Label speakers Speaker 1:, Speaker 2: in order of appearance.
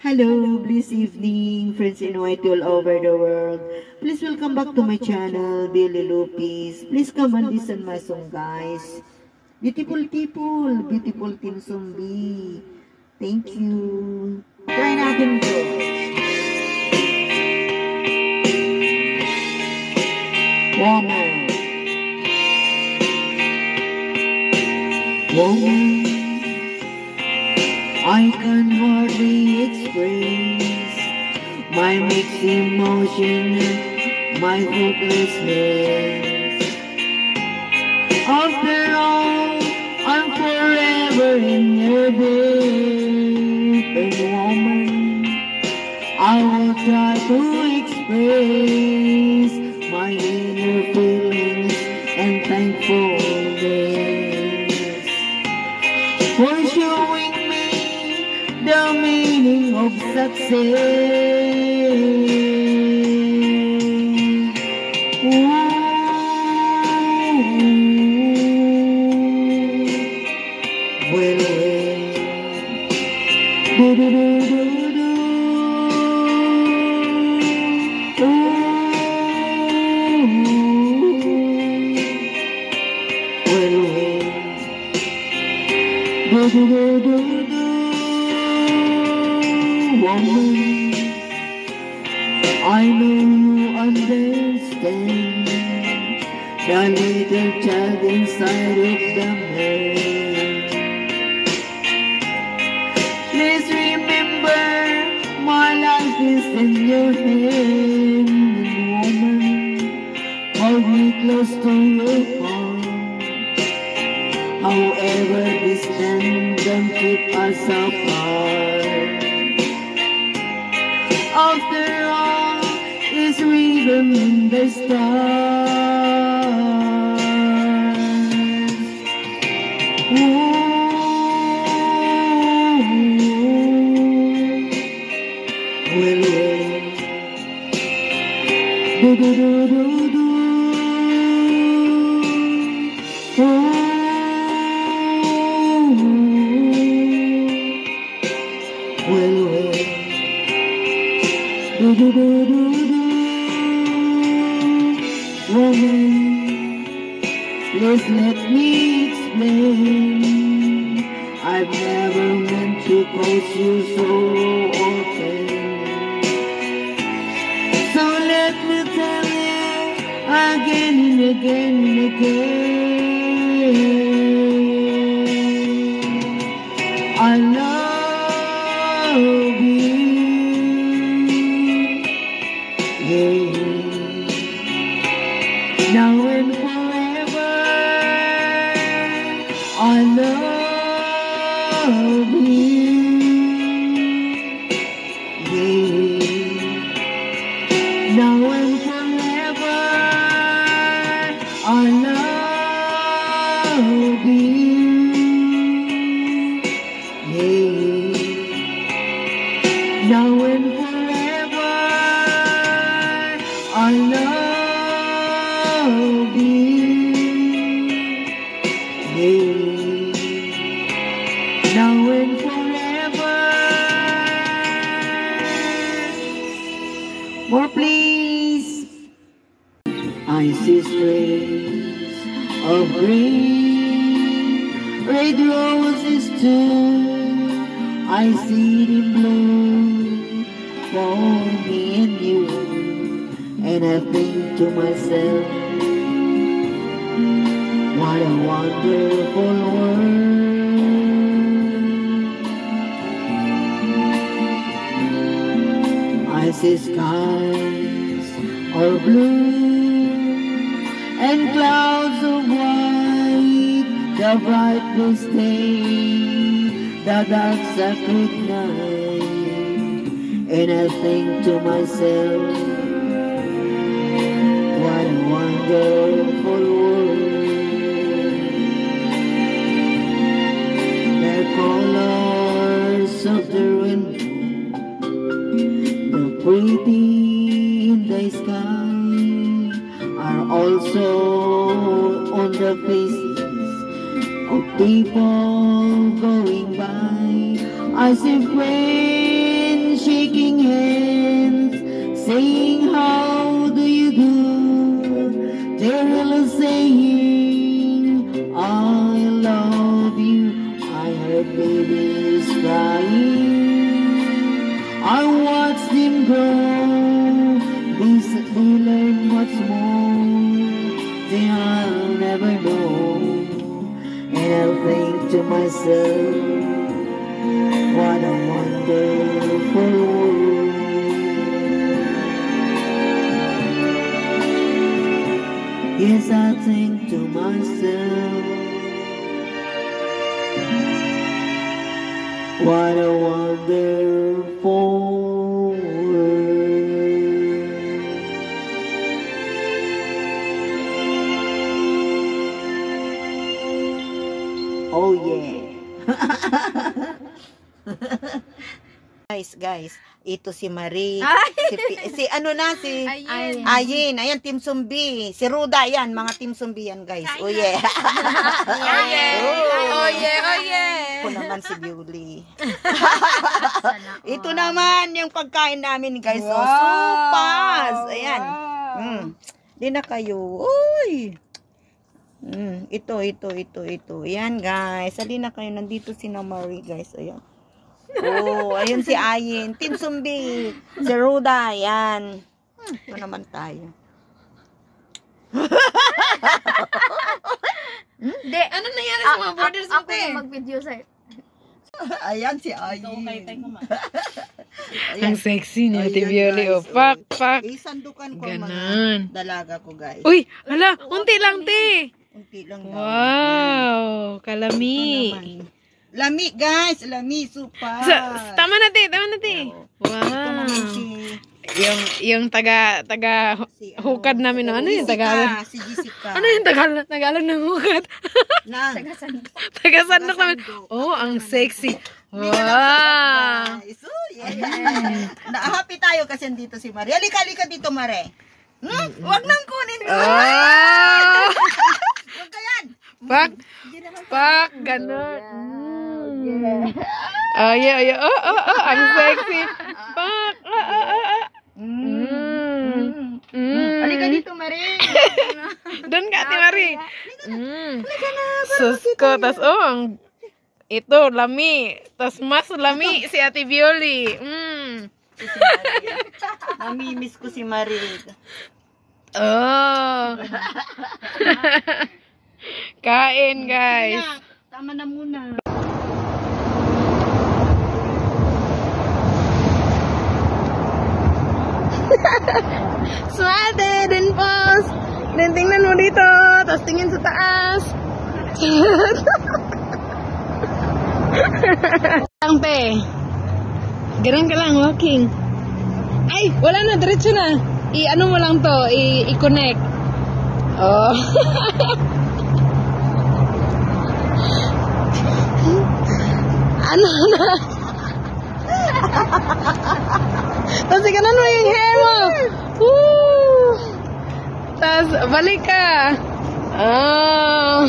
Speaker 1: Hello, blessed evening, friends in white all over the world. Please welcome back to my channel, Billy Lupis. Please come and listen my song, guys. Beautiful people, beautiful Team Zombie. Thank you. Try natin to. Woman. Woman. I can hardly express my mixed emotion, my hopelessness. After all, I'm forever in your debt, and woman, I will try to express my inner feelings and thankfulness for showing me the meaning of success. Ooh. Well, do do do do do. Well, do do do do do. Woman, I know you understand the little child inside of the man. Please remember, my life is in your hand. Woman, hold me close to your heart. However distant, don't keep us apart. After all, is rhythm in the stars. Ooh. Well, do do do do do. Oh. Well, do do do do do. Woman, please let me explain. I've never meant to cause you so often. So let me tell you again and again and again. I love you. Yeah. Now and forever, I love you. Yeah. Now and forever, I love you. Yeah. Now and forever, I love you. Yeah. Now and forever. More please. I see streaks of green, red roses too. I see them bloom for me and you, and I think to myself, what a wonderful world. I see skies of blue and clouds of white, the brightest day, the dark sacred night, and I think to myself, what a wonderful world. The colors of the rainbow, the pretty in the sky, are also on the faces of people going by. I see friends and shaking hands, saying how do you do. They're really saying I love you. I heard babies crying. I watched them grow. They learn much more than I'll never know. And I'll think to myself, what a wonderful world. Yes, I think to myself, what a wonderful world. Oh yeah. Guys, ito si Marie, si ano na, si Ayin, ayan, Team Zombie, si Ruda, yan, mga Team Zombie yan, guys. Oh yeah.
Speaker 2: Oh yeah.
Speaker 1: Ako naman si Bewley. Ito naman yung pagkain namin, guys. Wow. Sopas. Ayan. Di na kayo. Uy. Ito. Ayan, guys. Sali na kayo. Nandito si Marie, guys. Ayan. Oh, ayun si Ayin. Team Zombie. Si Ruda. Ayan. Ito naman tayo.
Speaker 2: Ano nangyari sa mga brothers mo?
Speaker 3: Ako yung mag-video sa'yo.
Speaker 1: Ayan si Ayin.
Speaker 2: Ang sexy ni Ate Violi. Oh, pak.
Speaker 1: Isandukan ko ang
Speaker 2: Ganon.
Speaker 1: mga dalaga ko, guys.
Speaker 2: Uy, hala, unti lang, te.
Speaker 1: Unti lang daw.
Speaker 2: Wow,
Speaker 1: Ito
Speaker 2: kalami.
Speaker 1: naman. Lami, guys. Lami, supa.
Speaker 2: Tama na, te.
Speaker 1: Ito naman
Speaker 2: Wow.
Speaker 1: si...
Speaker 2: Yung taga
Speaker 1: si
Speaker 2: hukad namin, no? Ano yung Tagalog?
Speaker 1: Si Jessica.
Speaker 2: Ano yung Tagalog ng hukad?
Speaker 1: Na,
Speaker 2: Taga sandok namin. Oh, ang sexy. Wow.
Speaker 1: guys. Oh, yeah. Na-happy tayo kasi dito si Marie. Halika dito, Mare. Huwag nang kunin ko.
Speaker 2: Oh!
Speaker 1: Huwag ka yan.
Speaker 2: Pak, ganun. Oh, yeah. Oh, ang sexy. Pak.
Speaker 1: Halika dito, Marie.
Speaker 2: Doon ka, Ate Marie. Sus ko. Tas, ito, lami. Tas, mas lami si Ate Violi.
Speaker 1: Namimiss ko si Marie.
Speaker 2: Oh. Kain, guys.
Speaker 1: Tama na muna.
Speaker 2: Swerte, din pos. Then tingnan mo dito. Tapos tingin sa taas. Lang, pe. Ganun ka lang, walking. Ay, wala na, diretso na. I-ano mo lang to, i-connect. Oh. Ano na? Tapos ikanan mo yung hair mo. Woo! Tapos balik ka. Oh.